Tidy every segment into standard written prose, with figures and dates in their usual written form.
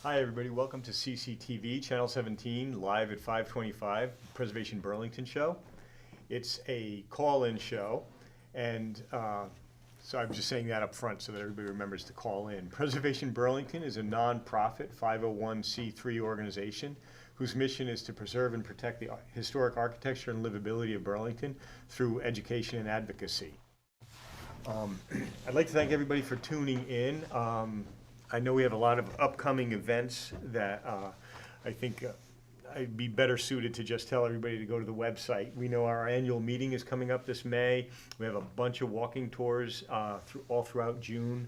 Hi everybody, welcome to CCTV, Channel 17, live at 5:25, Preservation Burlington show. It's a call-in show, and so I'm just saying that up front so that everybody remembers to call in. Preservation Burlington is a non-profit 501c3 organization whose mission is to preserve and protect the historic architecture and livability of Burlington through education and advocacy. I'd like to thank everybody for tuning in. I know we have a lot of upcoming events that I think I'd be better suited to just tell everybody to go to the website. We know our annual meeting is coming up this May. We have a bunch of walking tours all throughout June,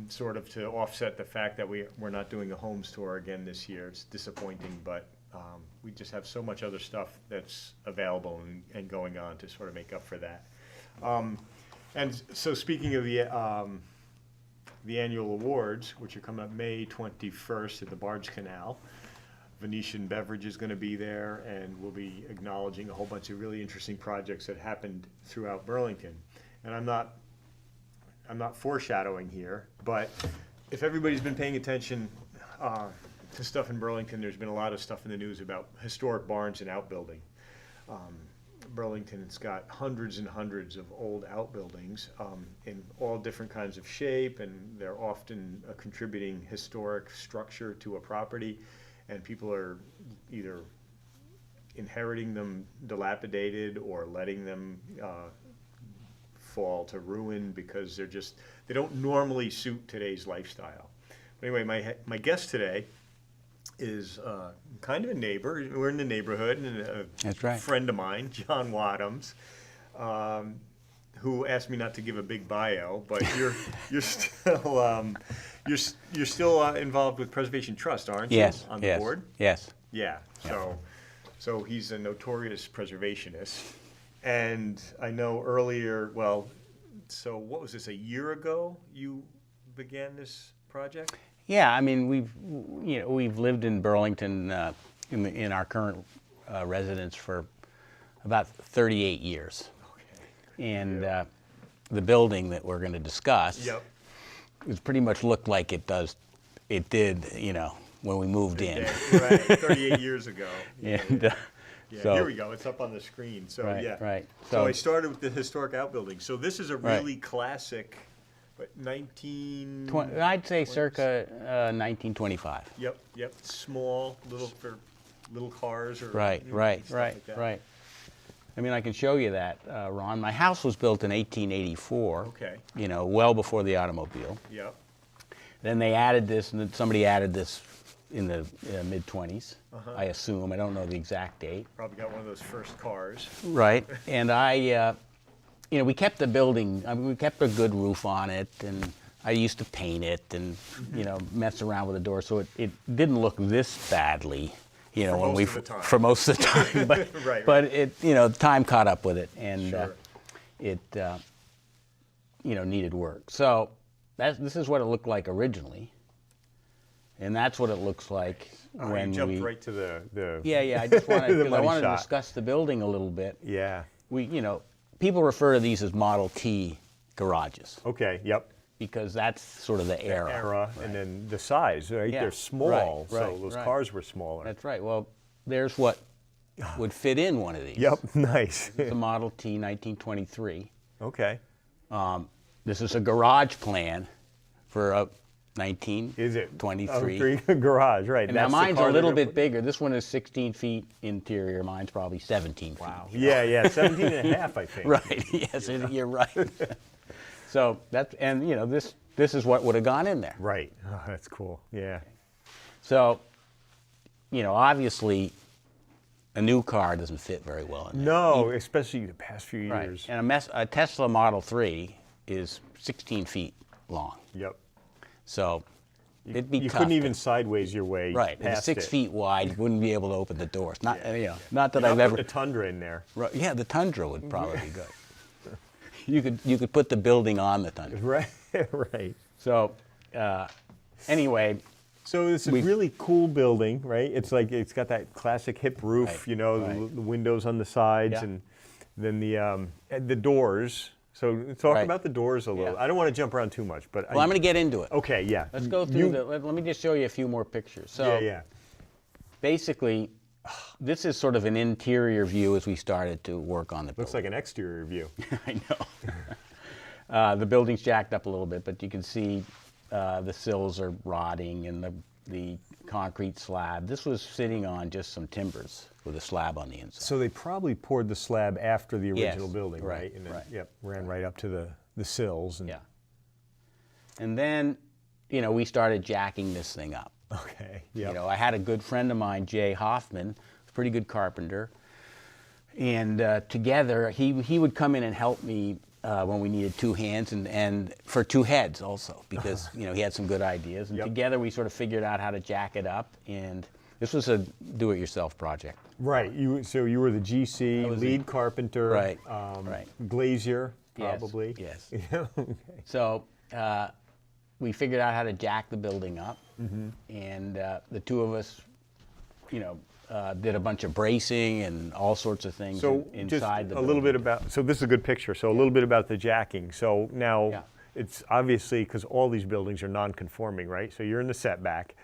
sort of to offset the fact that we're not doing a homes tour again this year. It's disappointing, but we just have so much other stuff that's available and going on to sort of make up for that. And so speaking of the annual awards, which are coming up May 21st at the Barge Canal. Venetian Beverage is going to be there, and we'll be acknowledging a whole bunch of really interesting projects that happened throughout Burlington. And I'm not foreshadowing here, but if everybody's been paying attention to stuff in Burlington, there's been a lot of stuff in the news about historic barns and outbuilding. Burlington's got hundreds and hundreds of old outbuildings in all different kinds of shape, and they're often a contributing historic structure to a property, and people are either inheriting them dilapidated or letting them fall to ruin because they don't normally suit today's lifestyle. But anyway, my guest today is kind of a neighbor. We're in the neighborhood, and That's right. friend of mine, John Wadhams, who asked me not to give a big bio, but you're still involved with Preservation Trust, aren't you? Yes. On the yes, board? Yes. Yeah. So he's a notorious preservationist, and I know earlier. Well, so what was this? A year ago, you began this project? Yeah. I mean, we've lived in Burlington in our current residence for about 38 years, and the building that we're going to discuss, it pretty much looked like it did, when we moved in. Right, 38 years ago. And so, here we go. It's up on the screen. So right. So I started with the historic outbuilding. So this is a really classic. But I'd say circa 1925. Yep. Small, for little cars or Right. like that. Right. I mean, I can show you that, Ron. My house was built in 1884. Okay. Well before the automobile. Yep. Then they added this, and then somebody added this in the mid-20s. I assume. I don't know the exact date. Probably got one of those first cars. Right. And we kept the building. I mean, we kept a good roof on it, and I used to paint it and mess around with the door, so it didn't look this badly. For most of the time, but right. But it time caught up with it, and Sure. It needed work. So this is what it looked like originally, and that's what it looks like when you jumped right to the Yeah. I just wanted the money to shot. discuss the building a little bit. Yeah. People refer to these as Model T garages Okay. Yep. because that's sort of the era. And then the size, right? Yeah, They're small, so right, those right. cars were smaller. That's right. Well, there's what would fit in one of these. Yep. Nice. It's a Model T 1923. Okay. This is a garage plan for a 1923. Is it? Garage, right. And now mine's a little bit bigger. This one is 16 feet interior. Mine's probably 17 Wow. feet. Yeah, 17 and a half, I think. Right. Yes, you're right. So this is what would have gone in there. Right. Oh, that's cool. Yeah. So, obviously, a new car doesn't fit very well in there. No, especially the past few Right. years. And a Tesla Model 3 is 16 feet long. Yep. So it'd be You tough. couldn't even sideways your way Right. It's past 6 it. feet wide. You wouldn't be able to open the doors. Not that I'll I've ever. put the Tundra in there. Right, yeah, the Tundra would probably be good. You could put the building on the Tundra. Right. Right. So anyway. So it's a really cool building, right? It's got that classic hip roof, Right, the windows on the sides, Yeah. and then the doors. So talk Right. about the doors a little. Yeah. I don't want to jump around too much, but Well, I'm going to get into it. Okay, yeah. Let's go through let me just show you a few more pictures. So Yeah. basically, this is sort of an interior view as we started to work on the building. Looks like an exterior view. I know. The building's jacked up a little bit, but you can see the sills are rotting and the concrete slab. This was sitting on just some timbers with a slab on the inside. So they probably poured the slab after the Yes, original building, right, right? And then, right. yep, ran right up to the sills. And, Yeah. And then, we started jacking this thing up. Okay. Yeah. I had a good friend of mine, Jay Hoffman, a pretty good carpenter, and together he would come in and help me when we needed two hands and for two heads also, because he had some good ideas, and Yep. together we sort of figured out how to jack it up, and this was a do-it-yourself project. Right. So you were the GC, I was lead carpenter, Right, right. glazier, Yes, probably. yes. Yeah. Okay. So we figured out how to jack the building up, and the two of us, did a bunch of bracing and all sorts of things So inside just the a building. little bit about. So this is a good picture. So a little bit about the jacking. So now Yeah. it's obviously because all these buildings are non-conforming, right? So you're in the setback.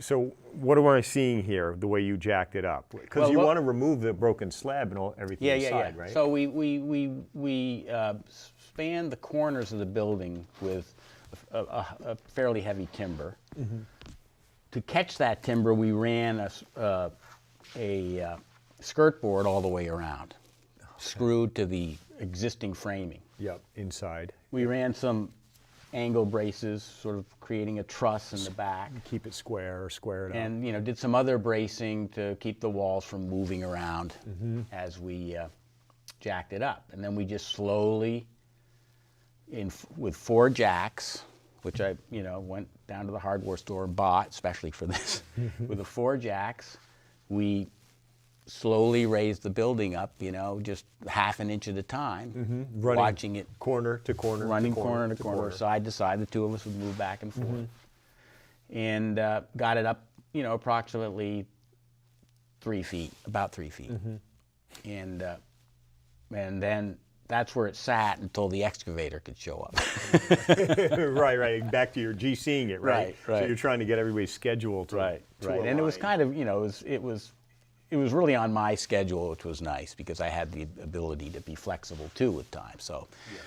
So what am I seeing here? The way you jacked it up, because Well, you what- want to remove the broken slab and everything inside, right? So we spanned the corners of the building with a fairly heavy timber. To catch that timber, we ran a skirt board all the way around, screwed to the existing framing. Yep, inside. We ran some angle braces, sort of creating a truss in the back, Keep it square or square it up. and did some other bracing to keep the walls from moving around as we jacked it up. And then we just slowly, with 4 jacks, which I went down to the hardware store and bought, especially for this. With the 4 jacks, we slowly raised the building up, just half an inch at a time, Running watching it corner to corner. running corner to corner, side to side. The two of us would move back and forth, and got it up, approximately 3 feet, about 3 feet, and then that's where it sat until the excavator could show up. right. Back to your GCing it, right? Right. So you're trying to get everybody's schedule to Right. to And it was align. kind of, it was really on my schedule, which was nice because I had the ability to be flexible too with time. So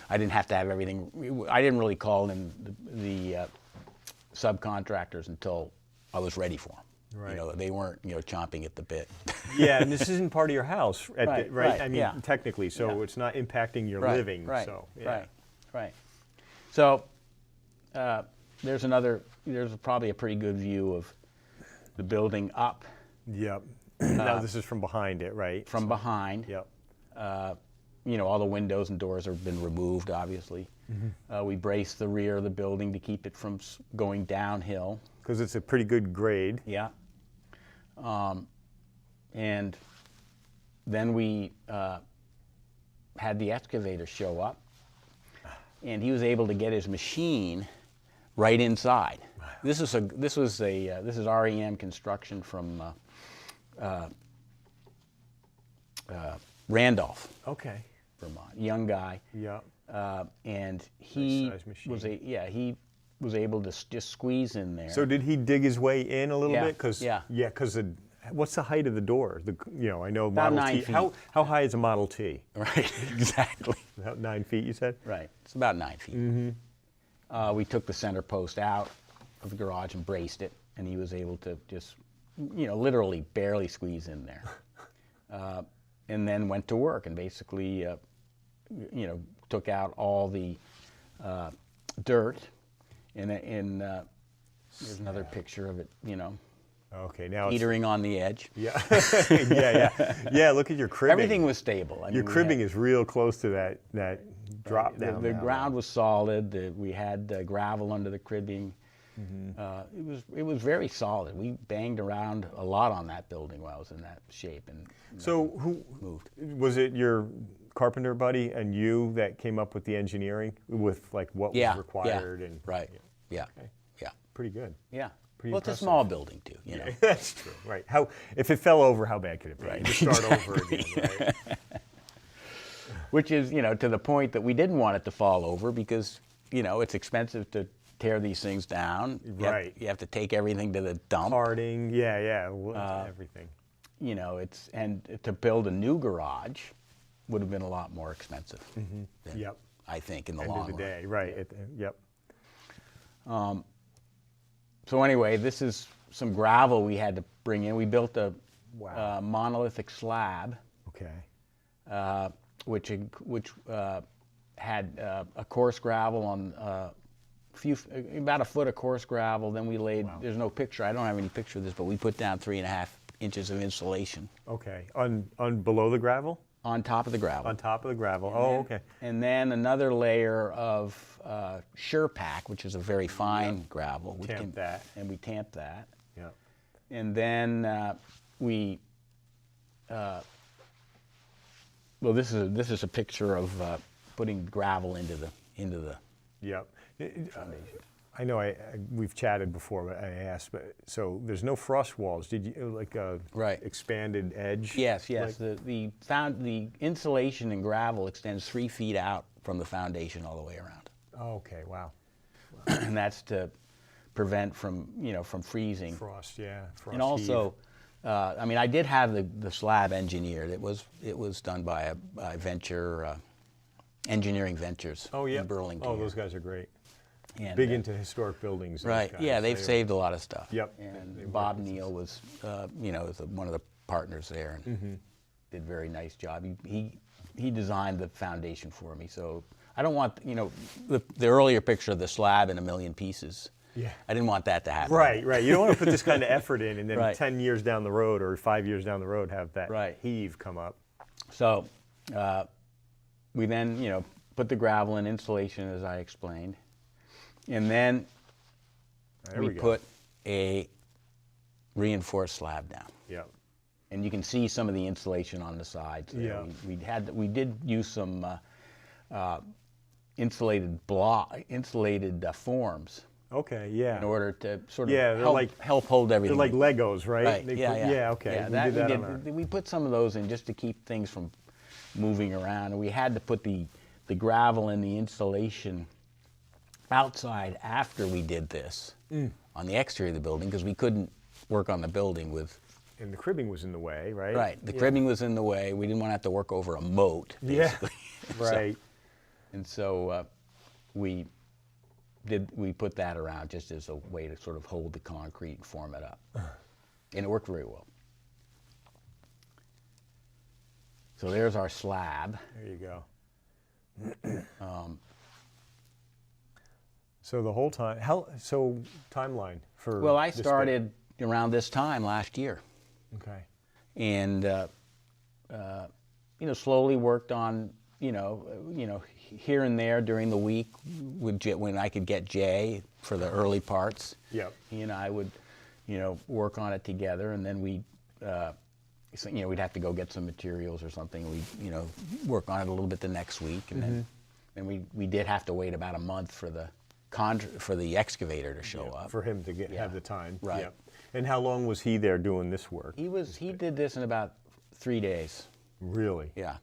I didn't have to have everything. I didn't really call in the subcontractors until I was ready for them. Right. They weren't, chomping at the bit. Yeah, and this isn't part of your house, Right, right? right, I mean, yeah. technically, so Yeah. it's not impacting your Right, living. Right. So, yeah. Right. So there's probably a pretty good view of the building up Yep. Now this is from behind it, right? from behind. Yep. All the windows and doors have been removed, obviously. We braced the rear of the building to keep it from going downhill. Because it's a pretty good grade. Yeah. And then we had the excavator show up, and he was able to get his machine right inside. This is REM construction from Randolph, Okay. Vermont. Young guy. Yeah. And he Nice size machine. he was able to just squeeze in there. So did he dig his way in a little Yeah, bit? Cause, yeah. Because what's the height of the door? I know About Model 9 T. feet. How high is a Model T? Right, exactly. About 9 feet, you said? Right, it's about 9 feet. We took the center post out of the garage and braced it, and he was able to just, literally barely squeeze in there. And then went to work and basically, took out all the dirt. And there's another picture of it, Okay, now it's... teetering on the edge. Yeah. Yeah, look at your cribbing. Everything was stable. I mean, Your we cribbing had- is real close to that drop down. The now. ground was solid. We had gravel under the cribbing. It was very solid. We banged around a lot on that building while I was in that shape, and So who moved. was it? Your carpenter buddy and you that came up with the engineering with like what was required and right, yeah, Okay. yeah, pretty good. yeah. Pretty Well, it's a impressive. small building too, That's true. Right. How if it fell over, how bad could it be? Right. You just start over again. Right. which is, to the point that we didn't want it to fall over because, it's expensive to tear these things down. Right. You have to take everything to the dump. Parting, yeah, everything. And to build a new garage would have been a lot more expensive. Than, Yep. I think in the End long of the run. day, right? Yep. So anyway, this is some gravel we had to bring in. We built a Wow. monolithic slab, Okay. which had a coarse gravel on about a foot of coarse gravel. Then we laid. Wow. There's no picture. I don't have any picture of this, but we put down 3.5 inches of insulation Okay. On below the gravel? on top of the gravel. On top of the gravel. Oh, okay. And then another layer of Surepack, which is a very fine gravel. We Tamped that. And we tamped that. Yeah. And then well, this is a picture of putting gravel into the Yep. I know we've chatted before, but I asked, but so there's no frost walls. Did you like a Right. expanded edge? Yes. Like- The insulation in gravel extends 3 feet out from the foundation all the way around, Oh, okay. Wow. and that's to prevent from freezing. Frost. Yeah. Frost And also, I did have the slab engineered. It was done by a venture, Engineering Ventures Oh yeah. in Burlington. Oh, those guys are great. And, Big into historic buildings. those right. guys. Yeah, they've They- saved a lot of stuff. Yep. And They Bob work with Neal was, was one of the partners there, and did a very nice job. He designed the foundation for me, so I don't want the earlier picture of the slab in a million pieces. Yeah. I didn't want that to happen. Right. You don't want to put this kind of effort in, and then Right. 10 years down the road or 5 years down the road have that Right. heave come up. So we then put the gravel and insulation as I explained, and then There we we go. put a reinforced slab down. Yep. And you can see some of the insulation on the sides. Yeah. We did use some insulated forms Okay. Yeah. in order to sort of Yeah, they're help hold They're everything. like Legos, right? Right. They Yeah, put- yeah. Yeah. Okay. Yeah, we that did that we on our. did. We put some of those in just to keep things from moving around, and we had to put the gravel and the insulation outside after we did this on the exterior of the building because we couldn't work on the building with. And the cribbing was in the way, right? Right, the Yeah. cribbing was in the way. We didn't want to have to work over a moat, Yeah. basically. Right. And so we put that around just as a way to sort of hold the concrete and form it up. And it worked very well. So there's our slab. There you go. So the whole time, timeline for. Well, I this bit. started around this time last year, Okay. and slowly worked on here and there during the week when I could get Jay for the early parts. Yep. He and I would work on it together, and then we'd have to go get some materials or something. We'd work on it a little bit the next week, and then we did have to wait about a month for the excavator to show up. For him to Yeah. have the time. Right. Yep. And how long was he there doing this work? He did this in about 3 days. Really? Yeah.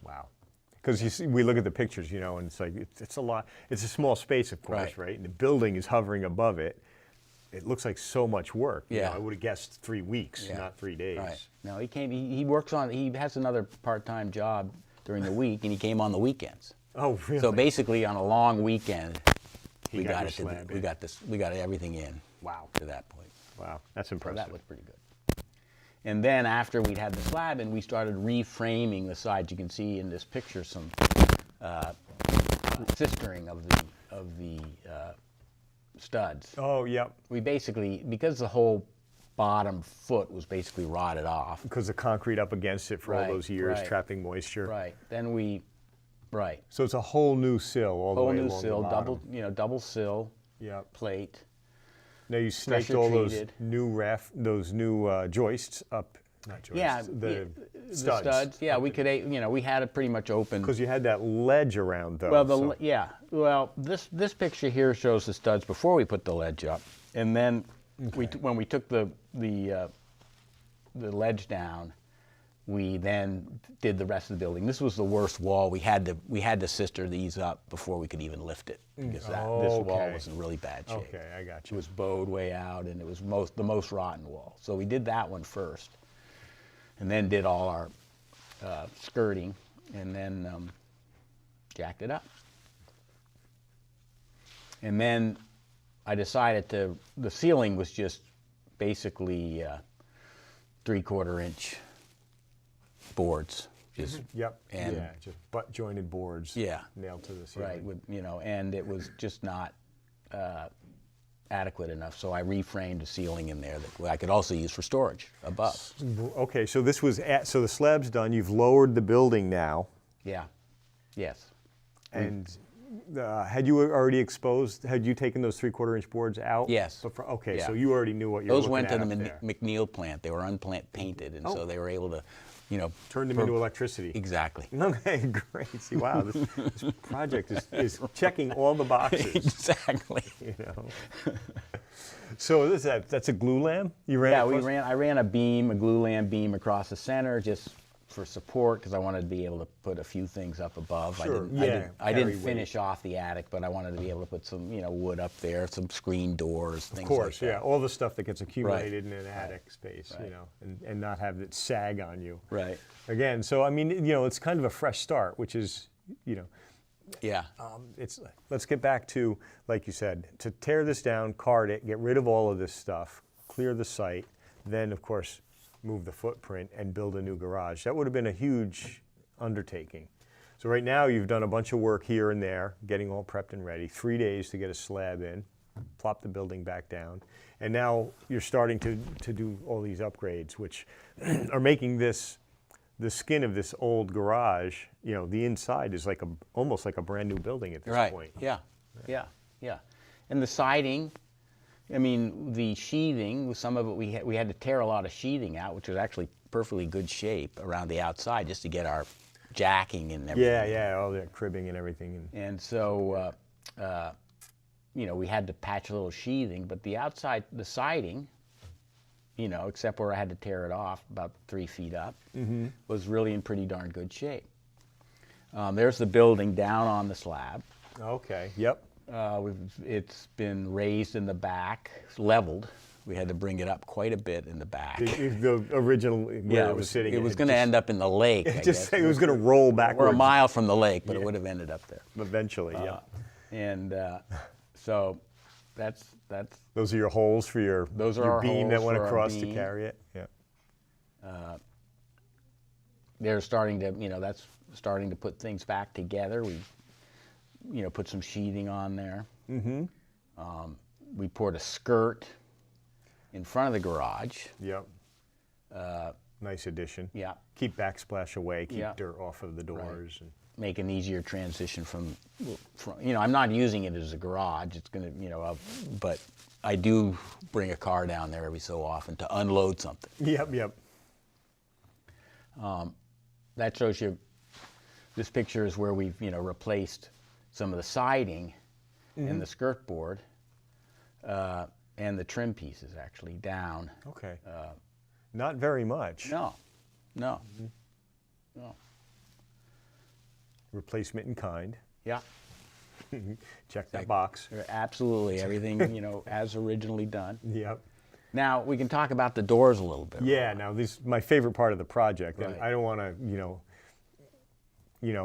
Wow. Because we look at the pictures, and it's like it's a lot. It's a small space, of course, Right. right? And the building is hovering above it. It looks like so much work. Yeah. I would have guessed 3 weeks, Yeah. not 3 days. Right. No, he came. He works on. He has another part-time job during the week, and he came on the weekends. Oh, really? So basically, on a long weekend, He we got got your it. slab in. We got everything in. Wow. To that point. Wow, that's So impressive. that was pretty good. And then after we'd had the slab in, we started reframing the sides. You can see in this picture some sistering of the studs. Oh, yep. We basically, because the whole bottom foot was basically rotted off. Because the concrete up against it for all Right, those years, right. trapping moisture. Right. Then right. So it's a whole new sill all the Whole way new along sill, the bottom. double sill Yep. plate. Now you snaked pressure all those treated. new joists up. Not joists. Yeah, The the studs. studs. Yeah, we could, we had it pretty much open. Because you had that ledge around though. Well, so- Well, this picture here shows the studs before we put the ledge up, and then when we took the ledge down, we then did the rest of the building. This was the worst wall. We had to sister these up before we could even lift it because this wall Okay. was in really bad shape. Okay, I got It you. was bowed way out, and it was the most rotten wall. So we did that one first, and then did all our skirting, and then jacked it up. And then I decided the ceiling was just basically 3/4 inch boards. Just, Yep. and- yeah, just butt jointed boards. Yeah. Nailed to the ceiling. right, with, and it was just not adequate enough. So I reframed a ceiling in there that I could also use for storage above. Okay, so this was so the slab's done. You've lowered the building now, Yeah, yes. and had you already exposed? Had you taken those 3/4 inch boards out? Yes. Okay, Yeah. so you already knew what you were Those looking went to at the up there. McNeil plant. They were painted, and so they were able to, Turn them into electricity. Exactly. Okay, great. See, wow, this project is checking all the boxes. Exactly. You know. So that's a glue lamp you ran? Yeah, across- I ran a glue lamp beam across the center just for support because I wanted to be able to put a few things up above. Sure, I carry didn't finish off the attic, but I wanted to be able to put some, wood up there, some screen doors, things Of course, like yeah, that. all the stuff that gets accumulated in an attic space, Right. and not have it sag on you. Right. Again, so I mean, it's kind of a fresh start, which is, Yeah. let's get back to, like you said, to tear this down, cart it, get rid of all of this stuff, clear the site, then of course move the footprint and build a new garage. That would have been a huge undertaking. So right now you've done a bunch of work here and there, getting all prepped and ready, 3 days to get a slab in, plop the building back down, and now you're starting to do all these upgrades, which are making the skin of this old garage, the inside is almost like a brand new building at this Right. point. Yeah. Yeah. And the siding, I mean, the sheathing, some of it we had to tear a lot of sheathing out, which was actually perfectly good shape around the outside just to get our jacking and everything. Yeah, all that cribbing and everything. And so, we had to patch a little sheathing, but the outside, the siding, except where I had to tear it off about 3 feet up, was really in pretty darn good shape. There's the building down on the slab. Okay, yep. It's been raised in the back, leveled. We had to bring it up quite a bit in the back. The original where it was sitting. It was going to end up in the lake. I guess. It was going to roll backwards. We're a mile from the lake, but it would have ended up there. Eventually, yeah. And so that's Those are your holes for your Those are your our beam that holes went for our across to beam. carry it. Yeah. they're starting to, that's starting to put things back together. We, put some sheathing on there. Mm-hmm. We poured a skirt in front of the garage. Yep. Nice addition. Yeah. Keep backsplash away. Keep Yeah. dirt off of the doors. And Make an easier transition from, I'm not using it as a garage. It's going to, but I do bring a car down there every so often to unload something. Yep. That shows you, this picture is where we've, replaced some of the siding and the skirt board and the trim pieces actually down. Okay. Not very much. No. Replacement in kind. Yeah. Check that box. Absolutely. Everything, as originally done. Yep. Now, we can talk about the doors a little bit. Yeah, now this is my favorite part of the project. And Right. I don't want to,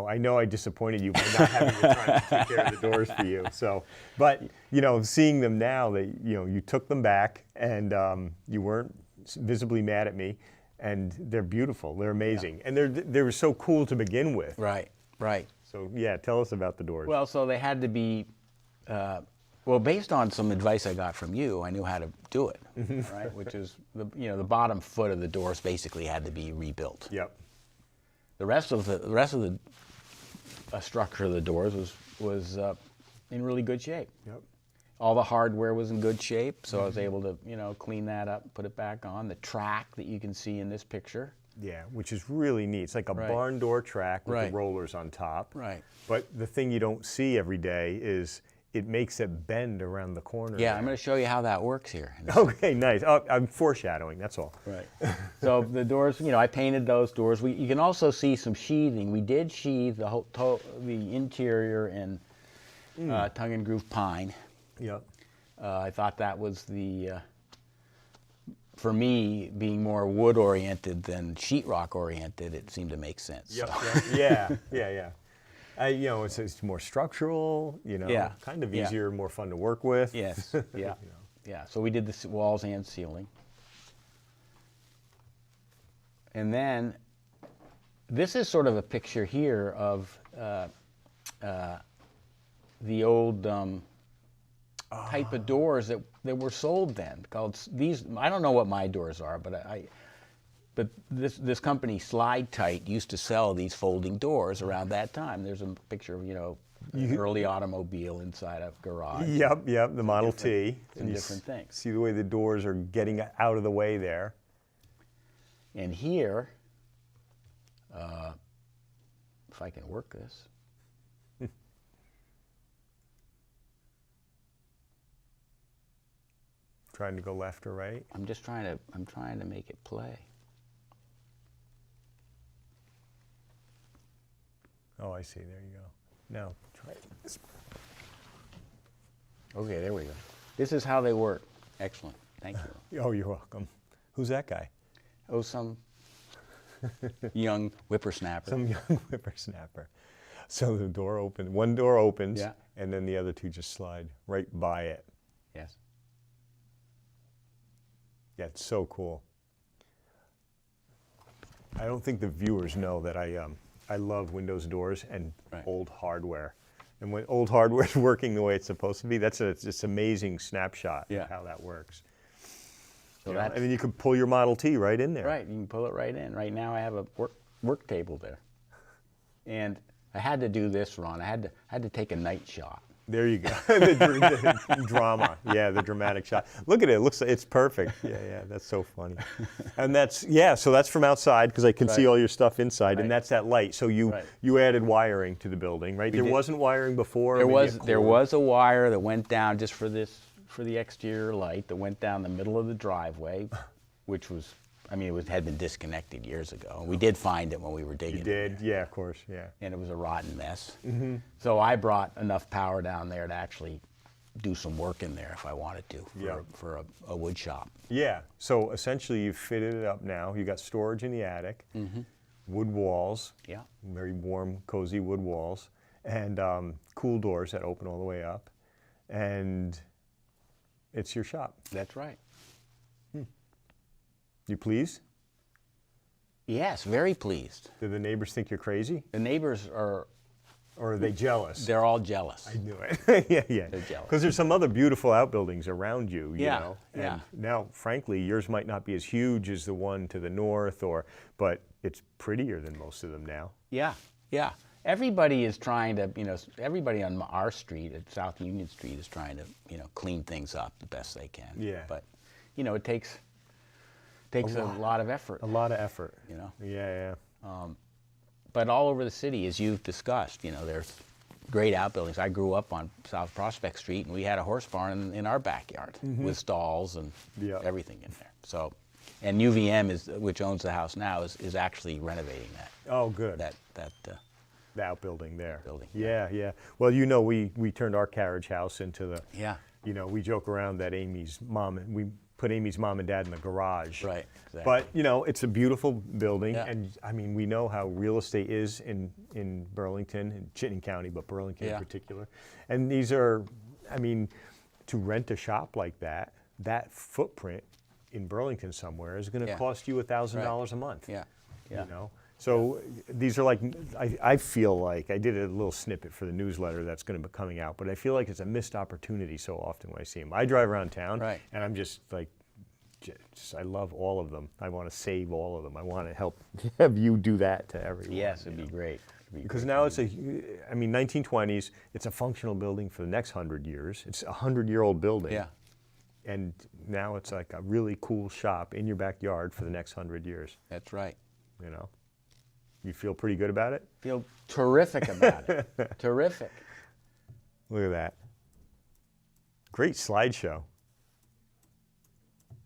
I know I disappointed you by not having the time to take care of the doors for you. So, but, seeing them now, that, you took them back and you weren't visibly mad at me, and they're beautiful. They're amazing. Yeah. And they were so cool to begin with. Right. So, yeah, tell us about the doors. Well, so they had to be, based on some advice I got from you, I knew how to do it, right? Which is, the bottom foot of the doors basically had to be rebuilt. Yep. The rest of the structure of the doors was in really good shape. Yep. All the hardware was in good shape, so I was able to, clean that up, put it back on. The track that you can see in this picture. Yeah, which is really neat. It's like a barn door track with the rollers on top. Right. But the thing you don't see every day is it makes it bend around the corner. Yeah, there. I'm going to show you how that works here. Okay, nice. Oh, I'm foreshadowing, that's all. Right. So the doors, I painted those doors. You can also see some sheathing. We did sheathe the interior in tongue and groove pine. Yep. I thought that was for me, being more wood oriented than sheetrock oriented, it seemed to make sense. Yep. So. Yep. Yeah. It's more structural, Yeah. kind of Yeah. easier, more fun to work with. Yes. Yeah. Yeah. So we did the walls and ceiling. And then this is sort of a picture here of the old type of doors that were sold then. Called these. I don't know what my doors are, but this company Slide Tight used to sell these folding doors around that time. There's a picture of an early automobile inside a garage. Yep. The Model T. Some different things. See the way the doors are getting out of the way there. And here, if I can work this. Trying to go left or right. I'm trying to make it play. Oh, I see. There you go. Now, try this. Okay, there we go. This is how they work. Excellent. Thank you. Oh, you're welcome. Who's that guy? Oh, some young whippersnapper. Some young whippersnapper. So the door open. One door opens, Yeah. and then the other two just slide right by it. Yes. Yeah, it's so cool. I don't think the viewers know that I love Windows doors and Right. old hardware. And when old hardware is working the way it's supposed to be, that's it's amazing snapshot Yeah. of how that works. So And that's then you could pull your Model T right in there. right. You can pull it right in. Right now, I have a work table there, and I had to do this, Ron. I had to take a night shot. There you go. the drama. Yeah, the dramatic shot. Look at it. It looks like it's perfect. Yeah, that's so funny. And so that's from outside because I can see Right. all your stuff inside, Right. and that's that light. So you added wiring to the building, right? There did. wasn't wiring before. There maybe a was cord? a wire that went down just for the exterior light that went down the middle of the driveway, which was, it had been disconnected years ago. We did find it when we were digging. You did? Yeah, of course. Yeah. And it was a rotten mess. Mm-hmm. So I brought enough power down there to actually do some work in there if I wanted to for a wood shop. Yeah. So essentially, you've fitted it up now. You got storage in the attic, wood walls. Yeah. Very warm, cozy wood walls, and cool doors that open all the way up, and it's your shop. That's right. You pleased? Yes, very pleased. Do the neighbors think you're crazy? The neighbors Or are they jealous? they're all jealous. I knew it. Yeah. They're jealous. Because there's some other beautiful outbuildings around you, you Yeah, know. yeah. And now, frankly, yours might not be as huge as the one to the north, but it's prettier than most of them now. Yeah. Everybody is trying to, everybody on our street at South Union Street is trying to, clean things up the best they can. Yeah. But, it takes a lot of effort. A lot of effort. Yeah. Yeah. But all over the city, as you've discussed, there's great outbuildings. I grew up on South Prospect Street, and we had a horse barn in our backyard with stalls and everything in there. So, and UVM which owns the house now, is actually renovating that. Oh, good. The outbuilding there. Building. Yeah. Well, we turned our carriage house into the. Yeah. We joke around that we put Amy's mom and dad in the garage. Right. Exactly. But it's a beautiful building, Yeah. and we know how real estate is in Burlington, in Chittenden County, but Burlington in particular. And these are, to rent a shop like that footprint in Burlington somewhere is going to cost you $1,000 a month. Yeah. So these are like, I feel like, I did a little snippet for the newsletter that's going to be coming out, but I feel like it's a missed opportunity so often when I see them. I drive around town, and I'm just like, I love all of them. I want to save all of them. I want to have you do that to everyone. Yes, it'd be great. Because now it's 1920s, it's a functional building for the next 100 years. It's a 100-year-old building. Yeah. And now it's like a really cool shop in your backyard for the next 100 years. That's right. You feel pretty good about it? Feel terrific about it. Terrific. Look at that. Great slideshow.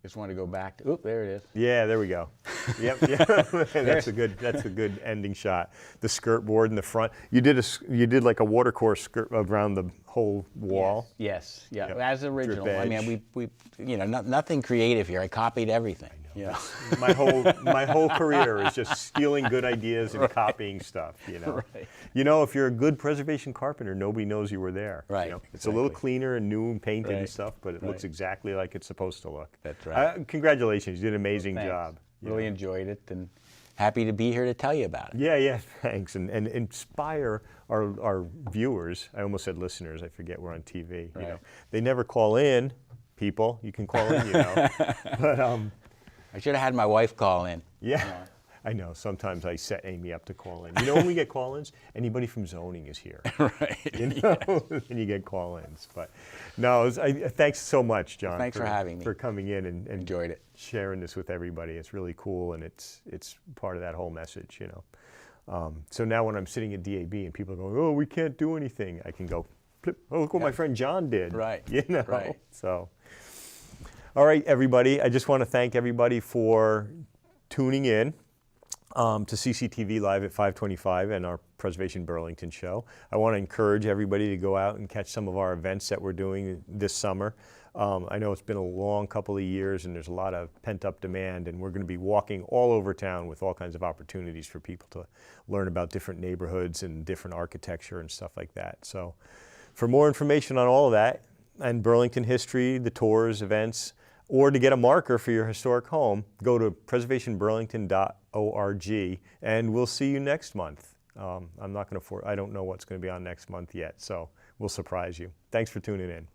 Just want to go back to, oop, there it is. Yeah, there we go. Yep, yeah. That's a good ending shot. The skirt board in the front. You did like a watercourse skirt around the whole wall. Yes, yeah, Yep. as original. Drip I edge. mean, we nothing creative here. I copied everything. You know? My whole career is just stealing good ideas and copying stuff, you know. Right. You know, if you're a good preservation carpenter, nobody knows you were there. Right, You know? It's a little exactly. cleaner and new and painted and Right, stuff, but it looks right. exactly like it's supposed to look. That's right. Congratulations, you did an amazing Thanks. job. you Really know. enjoyed it and happy to be here to tell you about it. Yeah, thanks. And inspire our viewers. I almost said listeners, I forget we're on TV. You know. Right. They never call in, people. You can call in, you know. But I should have had my wife call in. yeah, I know. Sometimes I set Amy up to call in. You know when we get call-ins? Anybody from zoning is here. Right. You know, and you get call-ins. But no, thanks so much, John. Thanks for having me. For coming in and Enjoyed it. sharing this with everybody. It's really cool, and it's part of that whole message, you know. So now when I'm sitting at DAB and people are going, oh, we can't do anything, I can go, flip, oh, look what my friend John did. Right. You know. Right. So, all right, everybody. I just want to thank everybody for tuning in to CCTV Live at 525 and our Preservation Burlington show. I want to encourage everybody to go out and catch some of our events that we're doing this summer. I know it's been a long couple of years and there's a lot of pent-up demand, and we're going to be walking all over town with all kinds of opportunities for people to learn about different neighborhoods and different architecture and stuff like that. So for more information on all of that and Burlington history, the tours, events, or to get a marker for your historic home, go to preservationburlington.org, and we'll see you next month. I don't know what's going to be on next month yet, so we'll surprise you. Thanks for tuning in.